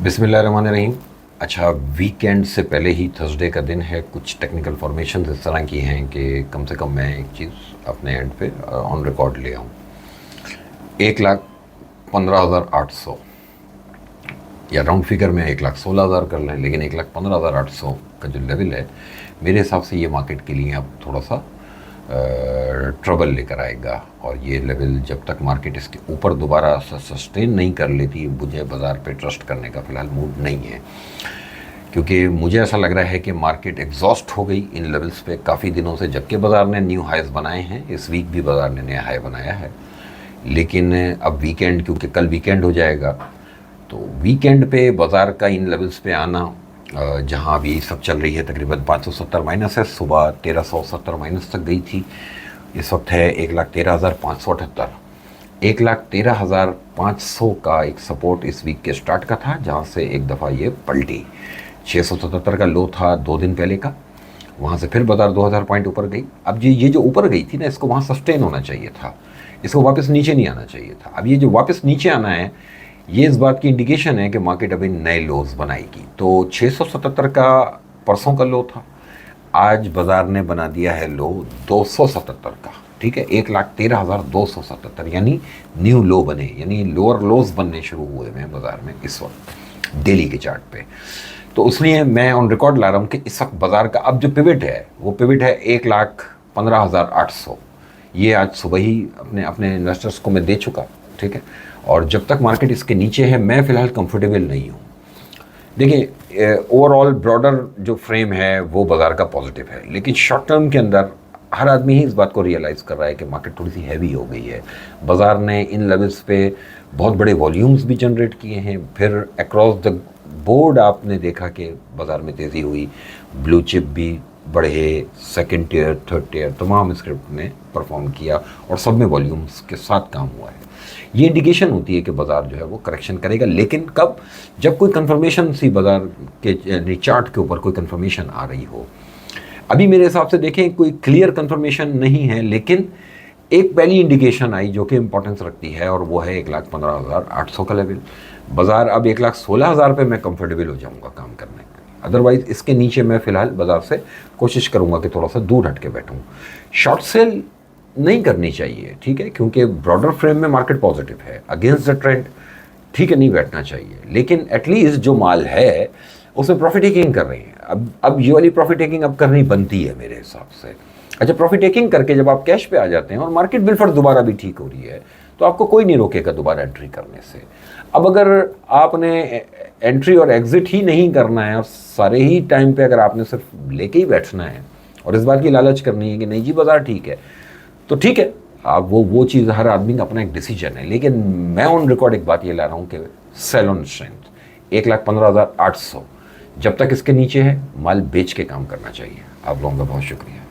बिस्मिल्लाहिर्रहमानिर्रहीम। अच्छा, वीकेंड से पहले ही थर्सडे का दिन है। कुछ टेक्निकल फॉर्मेशन इस तरह की हैं कि कम से कम मैं एक चीज़ अपने एंड पे ऑन रिकॉर्ड ले आऊँ। 1,15,800 या राउंड फिगर में 1,16,000 कर लें, लेकिन 1,15,800 का जो लेवल है मेरे हिसाब से ये मार्केट के लिए अब थोड़ा सा ट्रबल लेकर आएगा। और ये लेवल जब तक मार्केट इसके ऊपर दोबारा सस्टेन नहीं कर लेती, मुझे बाज़ार पे ट्रस्ट करने का फ़िलहाल मूड नहीं है, क्योंकि मुझे ऐसा लग रहा है कि मार्केट एग्जॉस्ट हो गई इन लेवल्स पे काफ़ी दिनों से। जबकि बाज़ार ने न्यू हाइज़ बनाए हैं, इस वीक भी बाज़ार ने नया हाई बनाया है, लेकिन अब वीकेंड, क्योंकि कल वीकेंड हो जाएगा, तो वीकेंड पे बाज़ार का इन लेवल्स पे आना, जहाँ अभी सब चल रही है तकरीबन 570 माइनस है, सुबह 1370 माइनस तक गई थी, इस वक्त है 1,13,578। 1,13,500 का एक सपोर्ट इस वीक के स्टार्ट का था, जहाँ से एक दफ़ा ये पलटी। 677 का लो था 2 दिन पहले का, वहाँ से फिर बाजार 2,000 पॉइंट ऊपर गई। अब ये जो ऊपर गई थी ना, इसको वहाँ सस्टेन होना चाहिए था, इसको वापस नीचे नहीं आना चाहिए था। अब ये जो वापस नीचे आना है, ये इस बात की इंडिकेशन है कि मार्केट अभी नए लोज बनाएगी। तो 677 का परसों का लो था, आज बाजार ने बना दिया है लो 277 का। ठीक है, 1,13,277 यानी न्यू लो बने, यानी लोअर लोज बनने शुरू हुए हैं बाजार में इस वक्त डेली के चार्ट पे। तो इसलिए मैं ऑन रिकॉर्ड ला रहा हूँ कि इस वक्त बाजार का अब जो पिविट है, वो पिविट है 1,15,800। ये आज सुबह ही अपने अपने इन्वेस्टर्स को मैं दे चुका। ठीक है, और जब तक मार्केट इसके नीचे है, मैं फ़िलहाल कंफर्टेबल नहीं हूँ। देखिए, ओवरऑल ब्रॉडर जो फ्रेम है वो बाज़ार का पॉजिटिव है, लेकिन शॉर्ट टर्म के अंदर हर आदमी ही इस बात को रियलाइज़ कर रहा है कि मार्केट थोड़ी सी हैवी हो गई है। बाज़ार ने इन लेवल्स पे बहुत बड़े वॉल्यूम्स भी जनरेट किए हैं, फिर अक्रॉस द बोर्ड आपने देखा कि बाज़ार में तेज़ी हुई, ब्लू चिप भी बढ़े, सेकंड टियर, थर्ड टियर तमाम स्क्रिप्ट ने परफॉर्म किया और सब में वॉल्यूम्स के साथ काम हुआ है। ये इंडिकेशन होती है कि बाज़ार जो है वो करेक्शन करेगा, लेकिन कब? जब कोई कंफर्मेशन सी बाज़ार के चार्ट के ऊपर कोई कंफर्मेशन आ रही हो। अभी मेरे हिसाब से देखें कोई क्लियर कंफर्मेशन नहीं है, लेकिन एक पहली इंडिकेशन आई जो कि इंपॉर्टेंस रखती है, और वो है 1,15,800 का लेवल। बाज़ार अब 1,16,000 पे मैं कंफर्टेबल हो जाऊंगा काम करने के लिए, अदरवाइज़ इसके नीचे मैं फ़िलहाल बाज़ार से कोशिश करूंगा कि थोड़ा सा दूर हट के बैठूँ। शॉर्ट सेल नहीं करनी चाहिए, ठीक है, क्योंकि ब्रॉडर फ्रेम में मार्केट पॉजिटिव है, अगेंस्ट द ट्रेंड, ठीक है, नहीं बैठना चाहिए, लेकिन एटलीस्ट जो माल है उसमें प्रॉफिट टेकिंग कर रही है। अब ये वाली प्रॉफिट टेकिंग अब करनी बनती है मेरे हिसाब से। अच्छा, प्रॉफिट टेकिंग करके जब आप कैश पे आ जाते हैं और मार्केट बिल्कुल दोबारा भी ठीक हो रही है, तो आपको कोई नहीं रोकेगा दोबारा एंट्री करने से। अब अगर आपने एंट्री और एग्जिट ही नहीं करना है और सारे ही टाइम पे अगर आपने सिर्फ लेके ही बैठना है और इस बात की लालच करनी है कि नहीं जी बाजार ठीक है, तो ठीक है, आप वो चीज़ हर आदमी का अपना एक डिसीजन है। लेकिन मैं ऑन रिकॉर्ड एक बात ये ला रहा हूँ कि सेल ऑन स्ट्रेंथ 1,15,800 जब तक इसके नीचे है, माल बेच के काम करना चाहिए। आप लोगों का बहुत शुक्रिया।